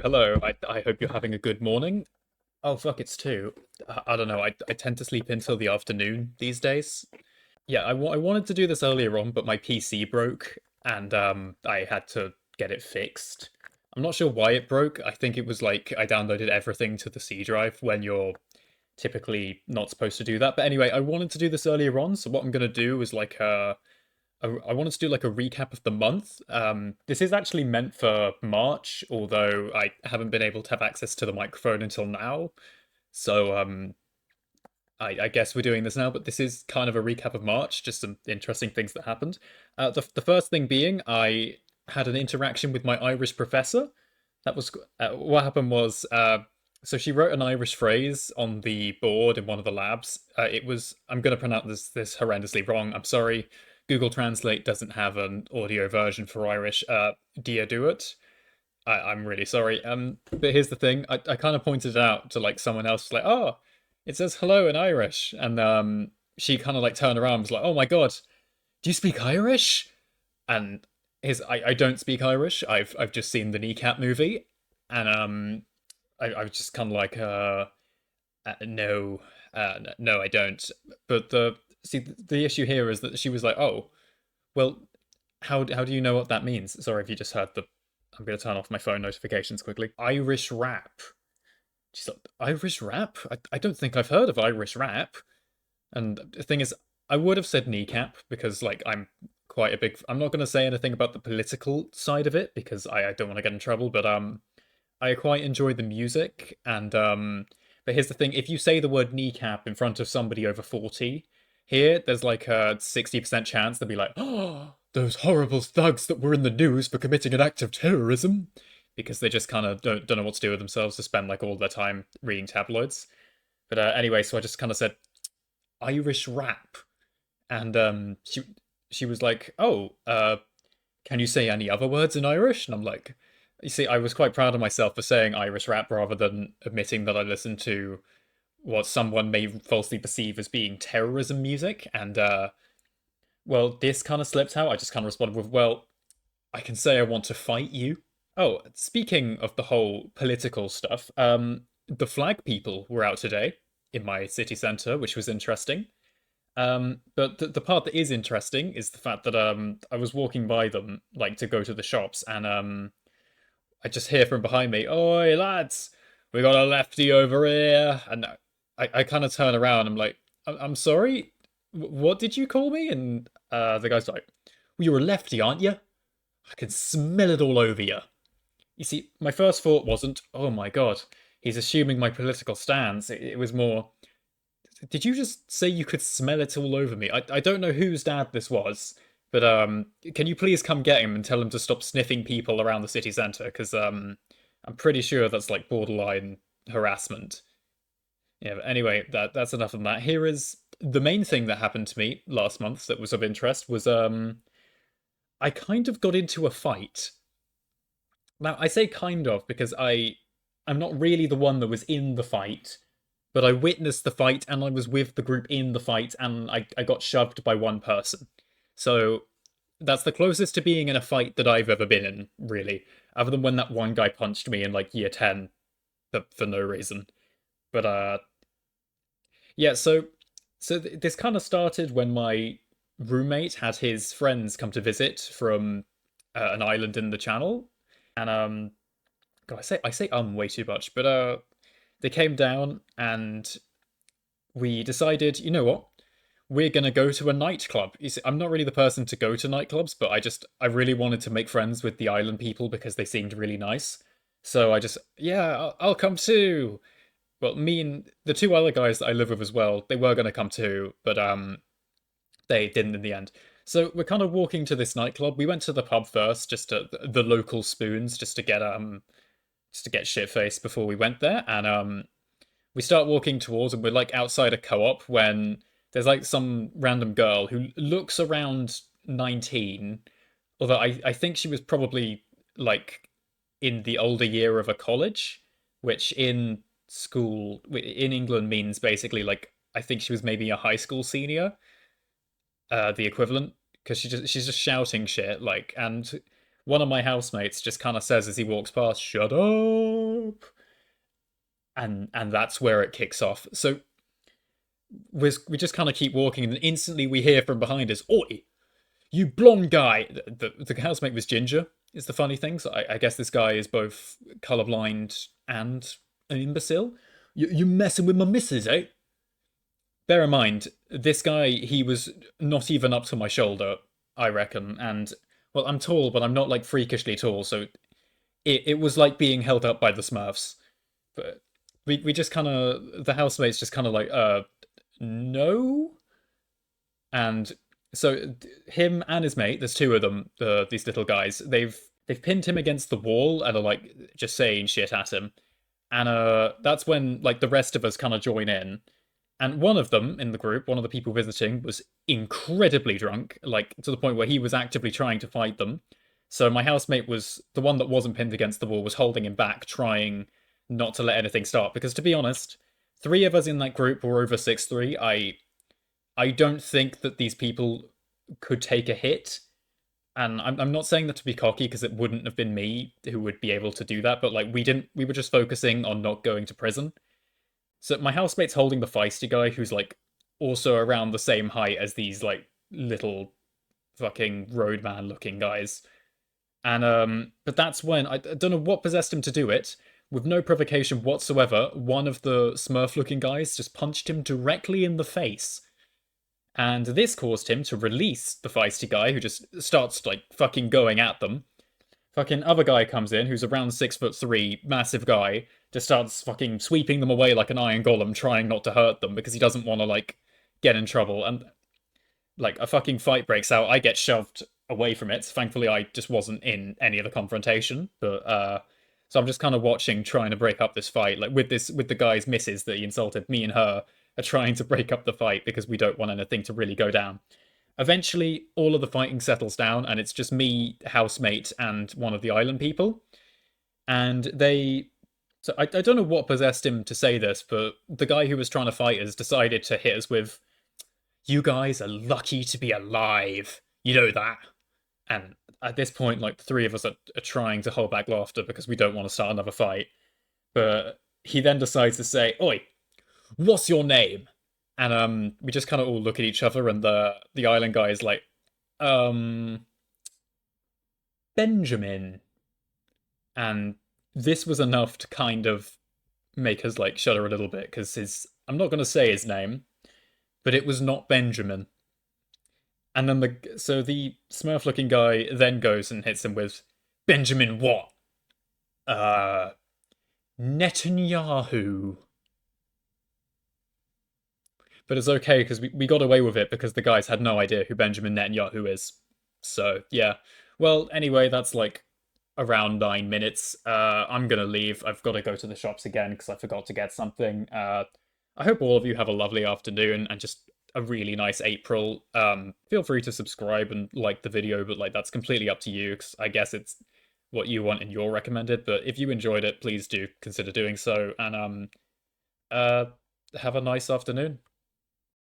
Hello. I hope you're having a good morning. Oh, fuck, it's 2. I don't know, I tend to sleep until the afternoon these days. Yeah, I wanted to do this earlier on, but my PC broke, and I had to get it fixed. I'm not sure why it broke. I think it was like I downloaded everything to the C drive when you're typically not supposed to do that. But anyway, I wanted to do this earlier on, so what I'm gonna do is like I wanted to do like a recap of the month. This is actually meant for March, although I haven't been able to have access to the microphone until now. So I guess we're doing this now, but this is kind of a recap of March, just some interesting things that happened. The first thing being, I had an interaction with my Irish professor. That was what happened was, so she wrote an Irish phrase on the board in one of the labs. It was, I'm going to pronounce this horrendously wrong. I'm sorry. Google Translate doesn't have an audio version for Irish. Dear do it. I'm really sorry. But here's the thing. I kind of pointed it out to like someone else, like, oh, it says hello in Irish, and she kind of like turned around, and was like, oh my god, do you speak Irish? And I don't speak Irish. I've just seen the Kneecap movie, and I was just kind of like, no, no, I don't. But the issue here is that she was like, oh, well, how do you know what that means? Sorry if you just heard the. I'm going to turn off my phone notifications quickly. Irish rap. She's like, Irish rap? I don't think I've heard of Irish rap. And the thing is, I would have said kneecap because, like, I'm quite a big. I'm not going to say anything about the political side of it because I don't want to get in trouble. But I quite enjoy the music, and but here's the thing: if you say the word kneecap in front of somebody over 40, here there's like a 60% chance they'll be like, "Oh, those horrible thugs that were in the news for committing an act of terrorism," because they just kind of don't know what to do with themselves to spend like all their time reading tabloids. But anyway, so I just kind of said Irish rap, and she was like, "Oh, can you say any other words in Irish?" And I'm like, you see, I was quite proud of myself for saying Irish rap rather than admitting that I listened to what someone may falsely perceive as being terrorism music. And, well, this kind of slipped out. I just kind of responded with, well, I can say I want to fight you. Oh, speaking of the whole political stuff, the flag people were out today in my city centre, which was interesting. But the part that is interesting is the fact that I was walking by them like to go to the shops, and I just hear from behind me, "Oi, lads, we got a lefty over here." And I kind of turn around. I'm like, I'm sorry, what did you call me?" And the guy's like, "Well, you're a lefty, aren't you? I can smell it all over you." You see, my first thought wasn't, "Oh my god, he's assuming my political stance." It was more, did you just say you could smell it all over me? I don't know whose dad this was, but can you please come get him and tell him to stop sniffing people around the city centre? Because I'm pretty sure that's like borderline harassment. Yeah, but anyway, that's enough of that. Here is the main thing that happened to me last month that was of interest was I kind of got into a fight. Now I say kind of because I'm not really the one that was in the fight, but I witnessed the fight and I was with the group in the fight and I got shoved by one person. So that's the closest to being in a fight that I've ever been in, really. Other than when that one guy punched me in like year 10 for no reason. But yeah, this kind of started when my roommate had his friends come to visit from an island in the channel. And God, I say way too much, but they came down and we decided, you know what? We're gonna go to a nightclub. You see, I'm not really the person to go to nightclubs, but I really wanted to make friends with the island people because they seemed really nice. So I just, yeah, I'll come too. Well, me and the two other guys that I live with as well, they were gonna come too, but they didn't in the end. So we're kind of walking to this nightclub. We went to the pub first, just to the local spoons, just to get shit faced before we went there, and we start walking towards, and we're like outside a co-op when there's like some random girl who looks around 19, although I think she was probably like in the older year of a college, which in school in England means basically like I think she was maybe a high school senior, the equivalent, because she's just shouting shit like, and one of my housemates just kind of says as he walks past, "Shut up," and that's where it kicks off. So we just kind of keep walking, and then instantly we hear from behind us, "Oi, you blonde guy!" The housemate was ginger. Is the funny thing. So I guess this guy is both colorblind and an imbecile. You messing with my missus, eh? Bear in mind, this guy, he was not even up to my shoulder, I reckon. And, well, I'm tall, but I'm not like freakishly tall, so it was like being held up by the Smurfs. But we just kind of, the housemates just kind of like, no? And so him and his mate, there's two of them, these little guys, they've pinned him against the wall and are like just saying shit at him. And that's when like the rest of us kind of join in. And one of them in the group, one of the people visiting, was incredibly drunk, like to the point where he was actively trying to fight them. So my housemate was the one that wasn't pinned against the wall, was holding him back, trying not to let anything start. Because to be honest, three of us in that group were over 6'3". I don't think that these people could take a hit. And I'm not saying that to be cocky because it wouldn't have been me who would be able to do that, but like we were just focusing on not going to prison. So my housemate's holding the feisty guy who's like also around the same height as these like little fucking roadman looking guys. And but that's when I don't know what possessed him to do it. With no provocation whatsoever, one of the Smurf looking guys just punched him directly in the face. And this caused him to release the feisty guy who just starts like fucking going at them. Fucking other guy comes in who's around 6'3", massive guy, just starts fucking sweeping them away like an iron golem, trying not to hurt them because he doesn't want to like get in trouble. And like a fucking fight breaks out. I get shoved away from it. Thankfully, I just wasn't in any of the confrontation. But so I'm just kind of watching, trying to break up this fight. Like with the guy's missus that he insulted, me and her are trying to break up the fight because we don't want anything to really go down. Eventually, all of the fighting settles down, and it's just me, housemate, and one of the island people. And they. So I don't know what possessed him to say this, but the guy who was trying to fight us decided to hit us with, "You guys are lucky to be alive. You know that." And at this point, like, the three of us are trying to hold back laughter because we don't want to start another fight. But he then decides to say, "Oi, what's your name?" And we just kind of all look at each other, and the island guy is like, um, "Benjamin." And this was enough to kind of make us like shudder a little bit because I'm not going to say his name, but it was not Benjamin. And then the Smurf looking guy then goes and hits him with, "Benjamin what? Uh, Netanyahu." But it's okay because we got away with it because the guys had no idea who Benjamin Netanyahu is. So yeah. Well, anyway, that's like around 9 minutes. I'm gonna leave. I've got to go to the shops again because I forgot to get something. I hope all of you have a lovely afternoon and just a really nice April. Feel free to subscribe and like the video, but like that's completely up to you because I guess it's what you want and your recommended. But if you enjoyed it, please do consider doing so. And have a nice afternoon.